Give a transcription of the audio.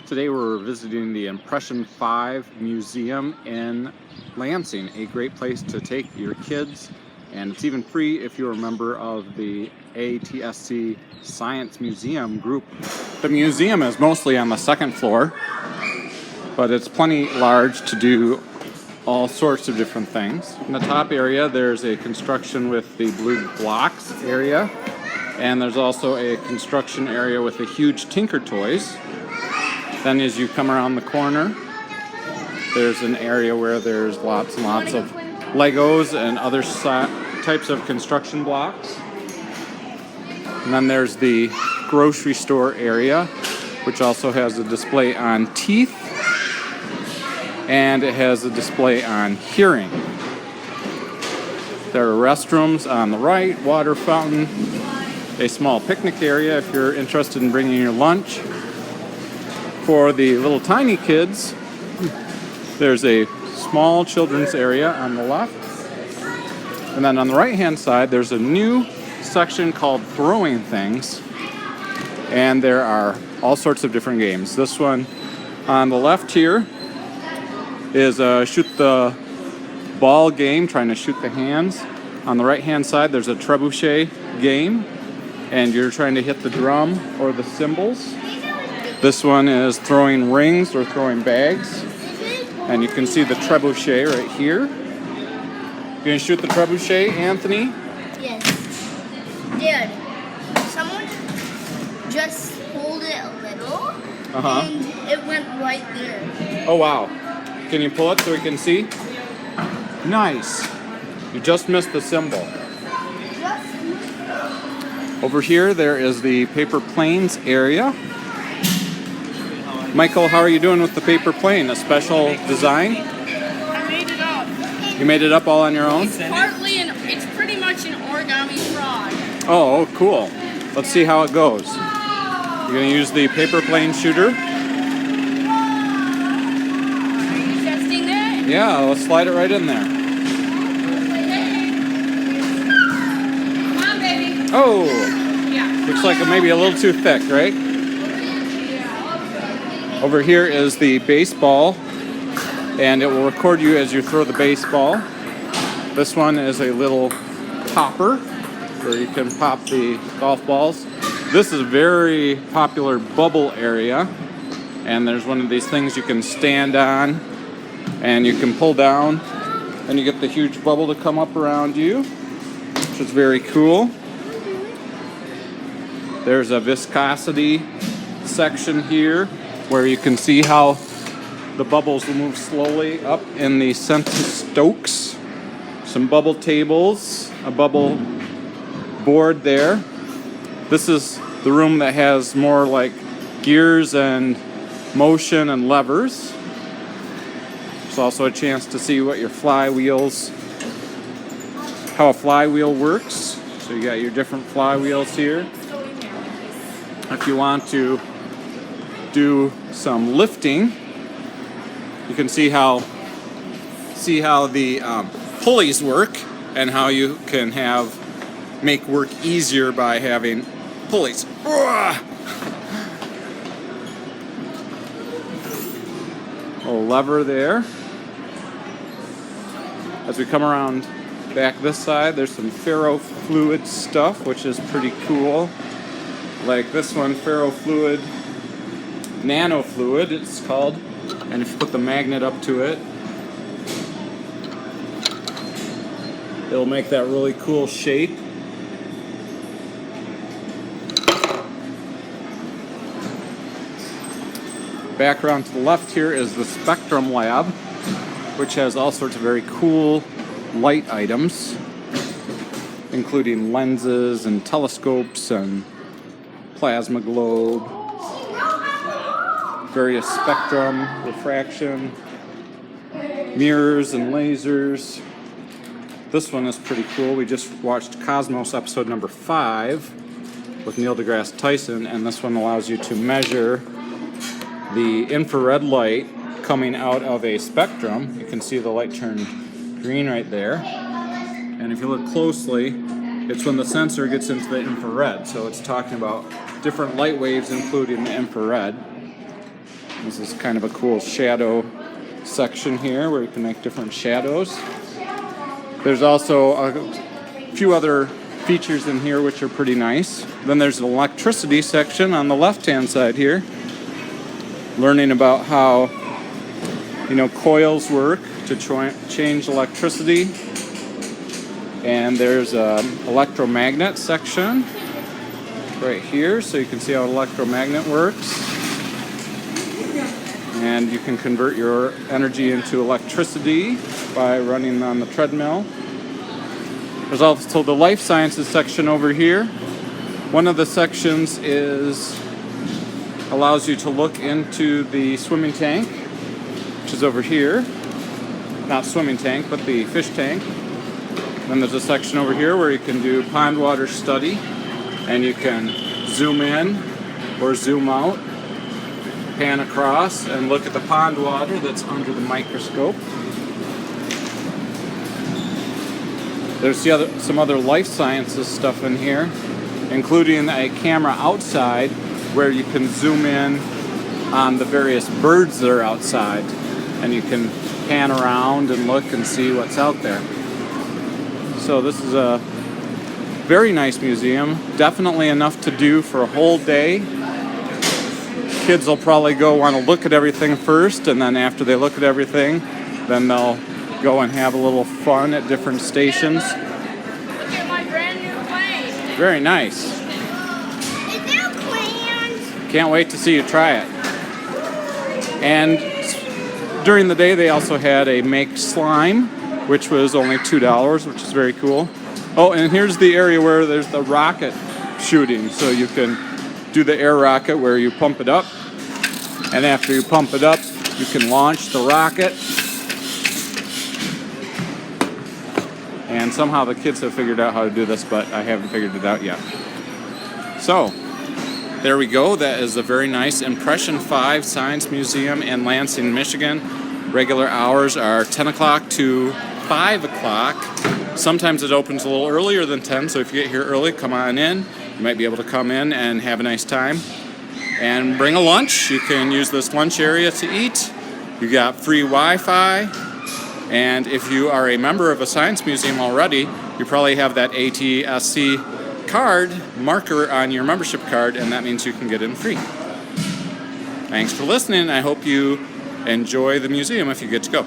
Today we're visiting the Impression 5 Museum in Lansing, a great place to take your kids, and it's even free if you're a member of the ATSC Science Museum group. The museum is mostly on the second floor, but it's plenty large to do all sorts of different things. In the top area there's a construction with the blue blocks area, and there's also a construction area with a huge Tinker Toys. Then as you come around the corner, there's an area where there's lots and lots of Legos and other types of construction blocks. And then there's the grocery store area, which also has a display on teeth, and it has a display on hearing. There are restrooms on the right, water fountain, a small picnic area if you're interested in bringing your lunch. For the little tiny kids, there's a small children's area on the left. And then on the right-hand side, there's a new section called Throwing Things. And there are all sorts of different games. This one on the left here is a shoot the ball game, trying to shoot the hands. On the right-hand side, there's a trebuchet game, and you're trying to hit the drum or the cymbals. This one is throwing rings or throwing bags. And you can see the trebuchet right here. You gonna shoot the trebuchet, Anthony? Yes. Dad, someone just pulled it a little, and it went right there. Oh wow. Can you pull it so we can see? Nice. You just missed the symbol. Over here there is the paper planes area. Michael, how are you doing with the paper plane? A special design? I made it up. You made it up all on your own? It's pretty much an origami frog. Oh, cool. Let's see how it goes. You're going to use the paper plane shooter? Are you testing it? Yeah, let's slide it right in there. Come on, baby. Oh, Yeah. looks like it may be a little too thick, right? Over here is the baseball, and it will record you as you throw the baseball. This one is a little popper where you can pop the golf balls. This is a very popular bubble area, and there's one of these things you can stand on and you can pull down, and you get the huge bubble to come up around you, which is very cool. There's a viscosity section here where you can see how the bubbles will move slowly up in the Stokes. Some bubble tables, a bubble board there. This is the room that has more like gears and motion and levers. There's also a chance to see what your flywheels, how a flywheel works. So you got your different flywheels here. If you want to do some lifting, you can see how the pulleys work and how you can make work easier by having pulleys. A lever there. As we come around back this side, there's some ferrofluid stuff, which is pretty cool. Like this one, ferrofluid nanofluid it's called, and if you put the magnet up to it, it'll make that really cool shape. Back around to the left here is the Spectrum Lab, which has all sorts of very cool light items, including lenses and telescopes and plasma globe, various spectrum, refraction, mirrors and lasers. This one is pretty cool. We just watched Cosmos episode number 5 with Neil deGrasse Tyson, and this one allows you to measure the infrared light coming out of a spectrum. You can see the light turn green right there. And if you look closely, it's when the sensor gets into the infrared. So it's talking about different light waves, including the infrared. This is kind of a cool shadow section here where you can make different shadows. There's also a few other features in here which are pretty nice. Then there's an electricity section on the left-hand side here, learning about how, coils work to change electricity. And there's an electromagnet section right here, so you can see how an electromagnet works. And you can convert your energy into electricity by running on the treadmill. There's also the life sciences section over here. One of the sections allows you to look into the swimming tank, which is over here. Not swimming tank, but the fish tank. Then there's a section over here where you can do pond water study, and you can zoom in or zoom out, pan across, and look at the pond water that's under the microscope. There's some other life sciences stuff in here, including a camera outside where you can zoom in on the various birds that are outside, and you can pan around and look and see what's out there. So this is a very nice museum, definitely enough to do for a whole day. Kids will probably want to look at everything first, and then after they look at everything, then they'll go and have a little fun at different stations. Look at my brand new plane. Very nice. Is there crayons? Can't wait to see you try it. And during the day, they also had a make slime, which was only $2, which is very cool. Oh, and here's the area where there's the rocket shooting. So you can do the air rocket where you pump it up. And after you pump it up, you can launch the rocket. And somehow the kids have figured out how to do this, but I haven't figured it out yet. So, there we go. That is a very nice Impression 5 Science Museum in Lansing, Michigan. Regular hours are 10 o'clock to 5 o'clock. Sometimes it opens a little earlier than 10, so if you get here early, come on in. You might be able to come in and have a nice time. And bring a lunch. You can use this lunch area to eat. You got free Wi-Fi. And if you are a member of a science museum already, you probably have that ATSC card marker on your membership card, and that means you can get in free. Thanks for listening. I hope you enjoy the museum if you get to go.